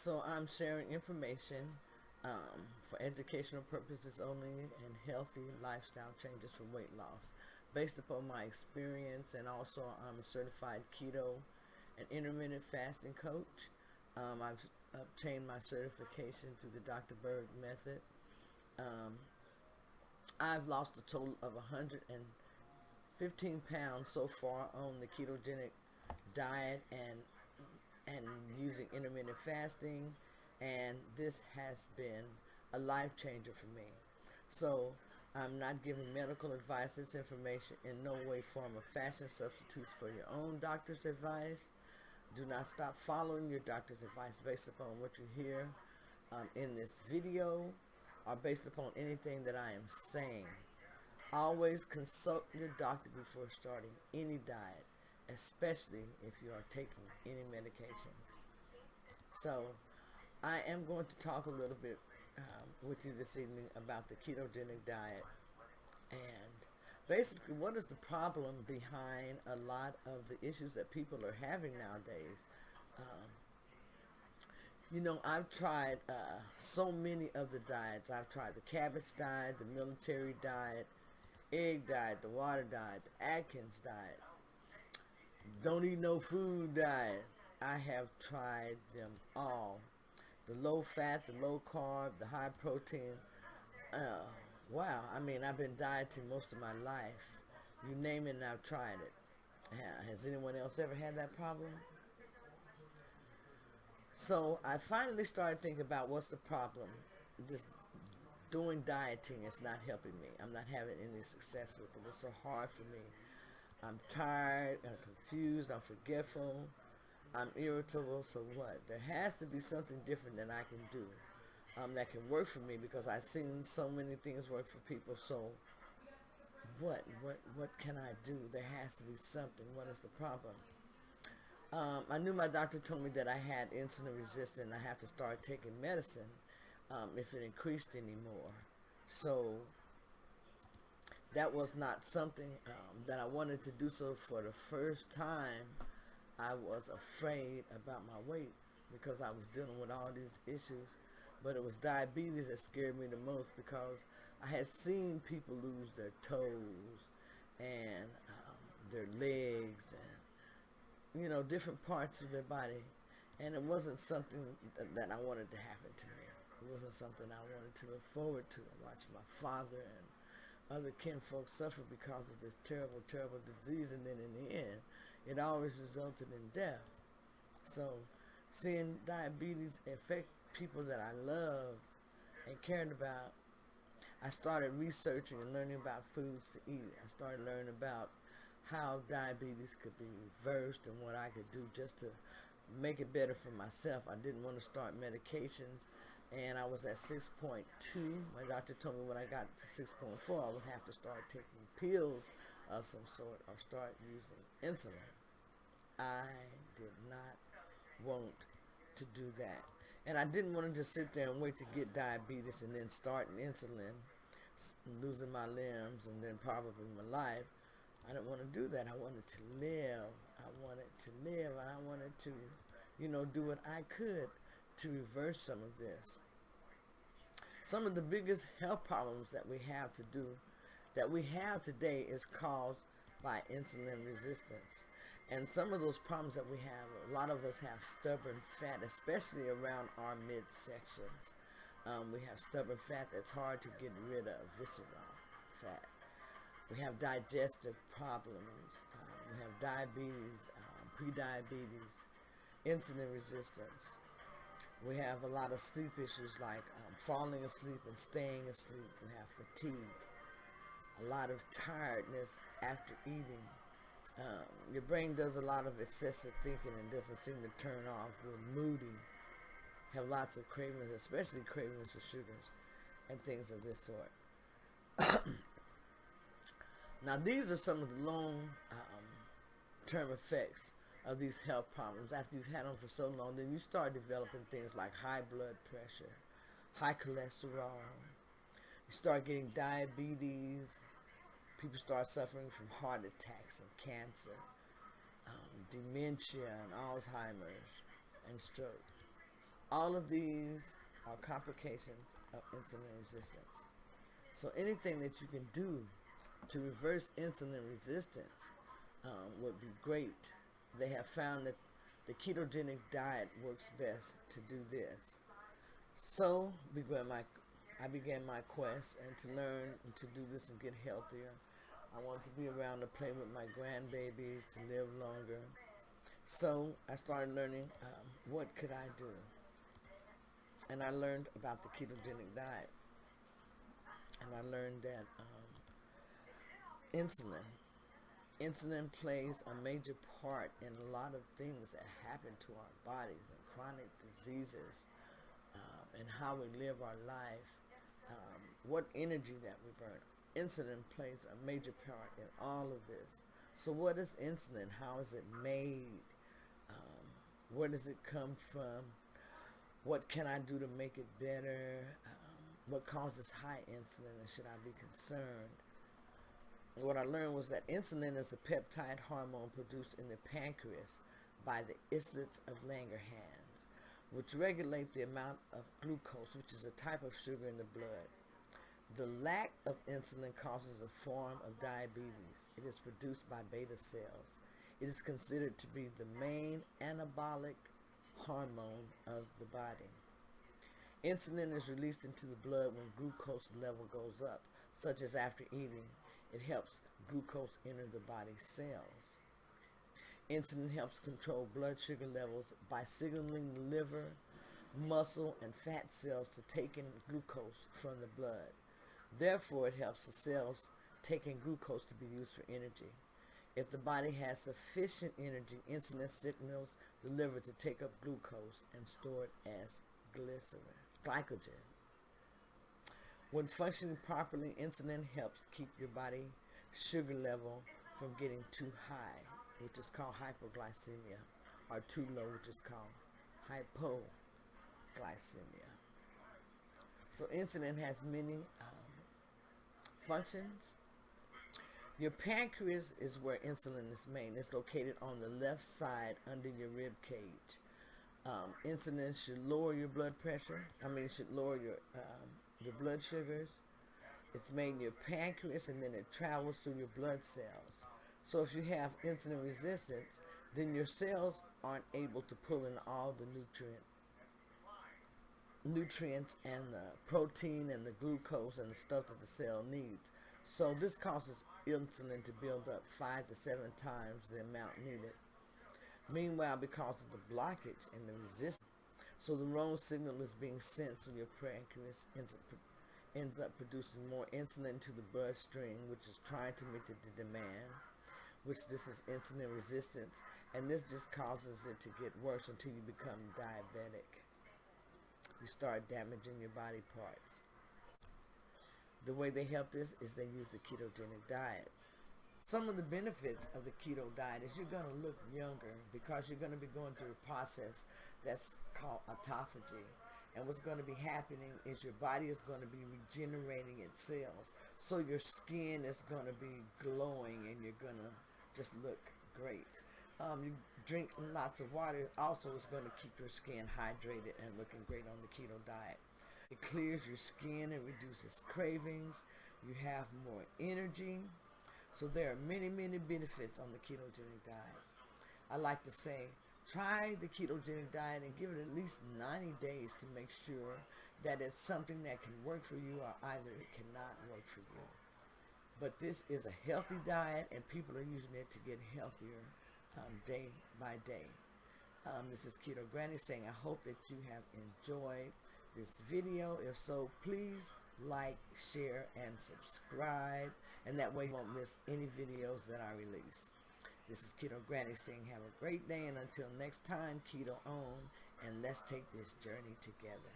So I'm sharing information for educational purposes only and healthy lifestyle changes for weight loss based upon my experience, and also I'm a certified keto and intermittent fasting coach. I've obtained my certification through the Dr. Berg method. Um, I've lost a total of 115 pounds so far on the ketogenic diet and using intermittent fasting, and this has been a life changer for me. So I'm not giving medical advice. This information in no way, form, or fashion substitutes for your own doctor's advice. Do not stop following your doctor's advice based upon what you hear in this video or based upon anything that I am saying. Always consult your doctor before starting any diet, especially if you are taking any medications. So I am going to talk a little bit with you this evening about the ketogenic diet and basically what is the problem behind a lot of the issues that people are having nowadays. Um, I've tried so many of the diets. I've tried the cabbage diet, the military diet, egg diet, the water diet, the Atkins diet, don't eat no food diet. I have tried them all. The low fat, the low carb, the high protein. Uh, wow, I mean, I've been dieting most of my life. You name it and I've tried it. Has anyone else ever had that problem? So I finally started thinking about what's the problem. This doing dieting is not helping me. I'm not having any success with it. It's so hard for me. I'm tired, I'm confused, I'm forgetful, I'm irritable. So what? There has to be something different that I can do that can work for me, because I've seen so many things work for people. So what can I do? There has to be something. What is the problem? I knew my doctor told me that I had insulin resistance and I have to start taking medicine if it increased anymore. So that was not something that I wanted to do. So for the first time, I was afraid about my weight because I was dealing with all these issues. But it was diabetes that scared me the most, because I had seen people lose their toes and their legs and different parts of their body, and it wasn't something that I wanted to happen to me. It wasn't something I wanted to look forward to. I watched my father and other kinfolk suffer because of this terrible, terrible disease, and then in the end, it always resulted in death. So, seeing diabetes affect people that I loved and cared about, I started researching and learning about foods to eat. I started learning about how diabetes could be reversed and what I could do just to make it better for myself. I didn't want to start medications, and I was at 6.2. My doctor told me when I got to 6.4, I would have to start taking pills of some sort or start using insulin. I did not want to do that. And I didn't want to just sit there and wait to get diabetes and then start an insulin, losing my limbs and then probably my life. I didn't want to do that. I wanted to live. I wanted to live, and I wanted to, do what I could to reverse some of this. Some of the biggest health problems that we have today is caused by insulin resistance. And some of those problems that we have, a lot of us have stubborn fat, especially around our midsections. We have stubborn fat that's hard to get rid of, visceral fat. We have digestive problems. We have diabetes, prediabetes, insulin resistance. We have a lot of sleep issues like falling asleep and staying asleep. We have fatigue, a lot of tiredness after eating. Your brain does a lot of excessive thinking and doesn't seem to turn off. We're moody, have lots of cravings, especially cravings for sugars and things of this sort. Now, these are some of the long-term effects of these health problems. After you've had them for so long, then you start developing things like high blood pressure, high cholesterol. You start getting diabetes. People start suffering from heart attacks and cancer, dementia and Alzheimer's and stroke. All of these are complications of insulin resistance. So anything that you can do to reverse insulin resistance would be great. They have found that the ketogenic diet works best to do this. So I began my quest and to learn and to do this and get healthier. I wanted to be around to play with my grandbabies, to live longer. So I started learning what could I do. And I learned about the ketogenic diet. And I learned that insulin plays a major part in a lot of things that happen to our bodies, and chronic diseases, and how we live our life, what energy that we burn. Insulin plays a major part in all of this. So what is insulin? How is it made? Where does it come from? What can I do to make it better? What causes high insulin, and should I be concerned? And what I learned was that insulin is a peptide hormone produced in the pancreas by the islets of Langerhans, which regulate the amount of glucose, which is a type of sugar in the blood. The lack of insulin causes a form of diabetes. It is produced by beta cells. It is considered to be the main anabolic hormone of the body. Insulin is released into the blood when glucose level goes up, such as after eating. It helps glucose enter the body cells. Insulin helps control blood sugar levels by signaling the liver, muscle, and fat cells to take in glucose from the blood. Therefore, it helps the cells take in glucose to be used for energy. If the body has sufficient energy, insulin signals the liver to take up glucose and store it as glycogen. When functioning properly, insulin helps keep your body sugar level from getting too high, which is called hypoglycemia, or too low, which is called hypoglycemia. So insulin has many functions. Your pancreas is where insulin is made. It's located on the left side under your rib cage. Insulin should lower your blood pressure. It should lower your blood sugars. It's made in your pancreas, and then it travels through your blood cells. So if you have insulin resistance, then your cells aren't able to pull in all the nutrients and the protein and the glucose and the stuff that the cell needs. So this causes insulin to build up 5 to 7 times the amount needed. Meanwhile, because of the blockage and the resistance, so the wrong signal is being sent, so your pancreas ends up producing more insulin to the bloodstream, which is trying to meet the demand, which this is insulin resistance, and this just causes it to get worse until you become diabetic. You start damaging your body parts. The way they help this is they use the ketogenic diet. Some of the benefits of the keto diet is you're going to look younger because you're going to be going through a process that's called autophagy. And what's going to be happening is your body is going to be regenerating its cells. So your skin is going to be glowing and you're going to just look great. You drink lots of water also is going to keep your skin hydrated and looking great on the keto diet. It clears your skin and reduces cravings. You have more energy. So there are many, many benefits on the ketogenic diet. I like to say, try the ketogenic diet and give it at least 90 days to make sure that it's something that can work for you, or either it cannot work for you. But this is a healthy diet, and people are using it to get healthier day by day. This is Keto Granny saying I hope that you have enjoyed this video. If so, please like, share, and subscribe, and that way you won't miss any videos that I release. This is Keto Granny saying have a great day, and until next time, keto on, and let's take this journey together.